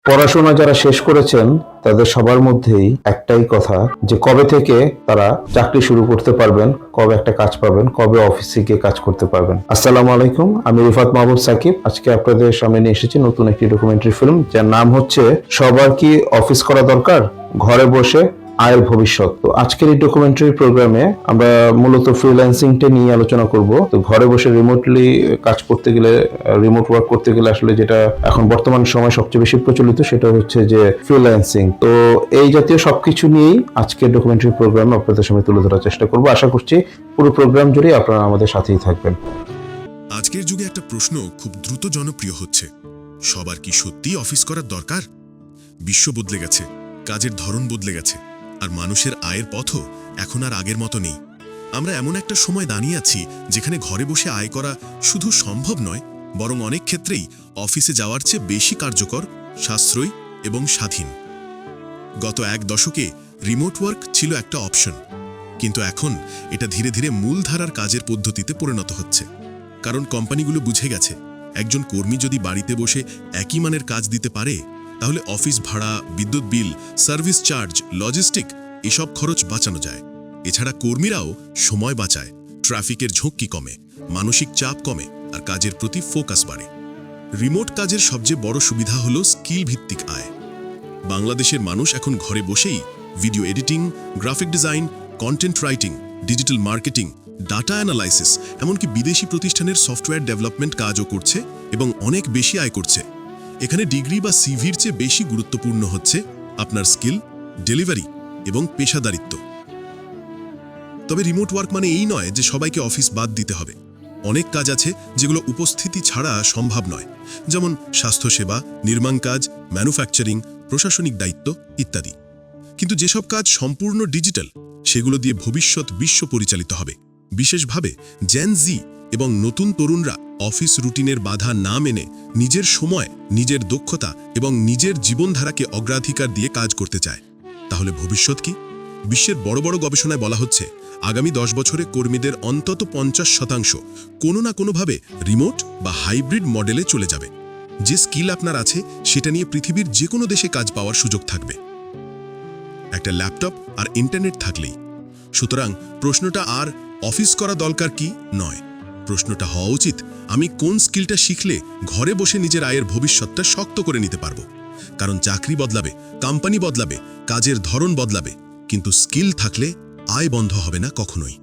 পড়াশোনা যারা শেষ করেছেন তাদের সবার মধ্যেই একটাই কথা যে কবে থেকে তারা চাকরি শুরু করতে পারবেন, কবে একটা কাজ পাবেন, কবে অফিসে গিয়ে কাজ করতে পারবেন। আসসালামু আলাইকুম, আমি রিফাত মাহমুদ সাকিব। আজকে আপনাদের সামনে নিয়ে এসেছি নতুন একটি ডকুমেন্টারি ফিল্ম যার নাম হচ্ছে সবার কি অফিস করা দরকার, ঘরে বসে আয়ের ভবিষ্যৎ। তো আজকের এই ডকুমেন্টারি প্রোগ্রামে আমরা মূলত ফ্রিল্যান্সিংটা নিয়ে আলোচনা করব। তো ঘরে বসে রিমোটলি কাজ করতে গেলে, রিমোট ওয়ার্ক করতে গেলে আসলে যেটা এখন বর্তমান সময় সবচেয়ে বেশি প্রচলিত সেটা হচ্ছে যে ফ্রিল্যান্সিং। তো এই জাতীয় সবকিছু নিয়েই আজকের ডকুমেন্টারি প্রোগ্রামে আপনাদের সামনে তুলে ধরার চেষ্টা করব। আশা করছি পুরো প্রোগ্রাম জুড়ে আপনারা আমাদের সাথেই থাকবেন। আজকের যুগে একটা প্রশ্ন খুব দ্রুত জনপ্রিয় হচ্ছে, সবার কি সত্যিই অফিস করার দরকার? বিশ্ব বদলে গেছে, কাজের ধরন বদলে গেছে, আর মানুষের আয়ের পথও এখন আর আগের মতো নেই। আমরা এমন একটা সময় দাঁড়িয়ে আছি যেখানে ঘরে বসে আয় করা শুধু সম্ভব নয়, বরং অনেক ক্ষেত্রেই অফিসে যাওয়ার চেয়ে বেশি কার্যকর, সাশ্রয়ী এবং স্বাধীন। গত এক দশকে রিমোট ওয়ার্ক ছিল একটা অপশন, কিন্তু এখন এটা ধীরে ধীরে মূলধারার কাজের পদ্ধতিতে পরিণত হচ্ছে। কারণ কোম্পানিগুলো বুঝে গেছে, একজন কর্মী যদি বাড়িতে বসে একই মানের কাজ দিতে পারে, তাহলে অফিস ভাড়া, বিদ্যুৎ বিল, সার্ভিস চার্জ, লজিস্টিক এসব খরচ বাঁচানো যায়। এছাড়া কর্মীরাও সময় বাঁচায়, ট্রাফিকের ঝুঁকি কমে, মানসিক চাপ কমে, আর কাজের প্রতি ফোকাস বাড়ে। রিমোট কাজের সবচেয়ে বড় সুবিধা হলো স্কিল ভিত্তিক আয়। বাংলাদেশের মানুষ এখন ঘরে বসেই video editing, graphic design, content writing, digital marketing, data analysis, এমনকি বিদেশি প্রতিষ্ঠানের সফটওয়্যার ডেভেলপমেন্ট কাজও করছে এবং অনেক বেশি আয় করছে। এখানে ডিগ্রি বা সিভির চেয়ে বেশি গুরুত্বপূর্ণ হচ্ছে আপনার স্কিল, ডেলিভারি এবং পেশাদারিত্ব। তবে রিমোট ওয়ার্ক মানে এই নয় যে সবাইকে অফিস বাদ দিতে হবে। অনেক কাজ আছে যেগুলো উপস্থিতি ছাড়া সম্ভব নয়, যেমন স্বাস্থ্যসেবা, নির্মাণ কাজ, ম্যানুফ্যাকচারিং, প্রশাসনিক দায়িত্ব ইত্যাদি। কিন্তু যেসব কাজ সম্পূর্ণ ডিজিটাল, সেগুলো দিয়ে ভবিষ্যৎ বিশ্ব পরিচালিত হবে। বিশেষভাবে জেন জি এবং নতুন তরুণরা অফিস রুটিনের বাধা না মেনে নিজের সময়, নিজের দক্ষতা এবং নিজের জীবনধারাকে অগ্রাধিকার দিয়ে কাজ করতে চায়। তাহলে ভবিষ্যৎ কি? বিশ্বের বড় বড় গবেষণায় বলা হচ্ছে, আগামী 10 বছরে কর্মীদের অন্তত 50% কোনো না কোনোভাবে রিমোট বা হাইব্রিড মডেলে চলে যাবে। যে স্কিল আপনার আছে সেটা নিয়ে পৃথিবীর যে কোনো দেশে কাজ পাওয়ার সুযোগ থাকবে, একটা ল্যাপটপ আর ইন্টারনেট থাকলেই। সুতরাং প্রশ্নটা আর অফিস করা দরকার কি নয়, প্রশ্নটা হওয়া উচিত আমি কোন স্কিলটা শিখলে ঘরে বসে নিজের আয়ের ভবিষ্যৎটা শক্ত করে নিতে পারবো। কারণ চাকরি বদলাবে, কোম্পানি বদলাবে, কাজের ধরন বদলাবে, কিন্তু স্কিল থাকলে আয় বন্ধ হবে না কখনোই।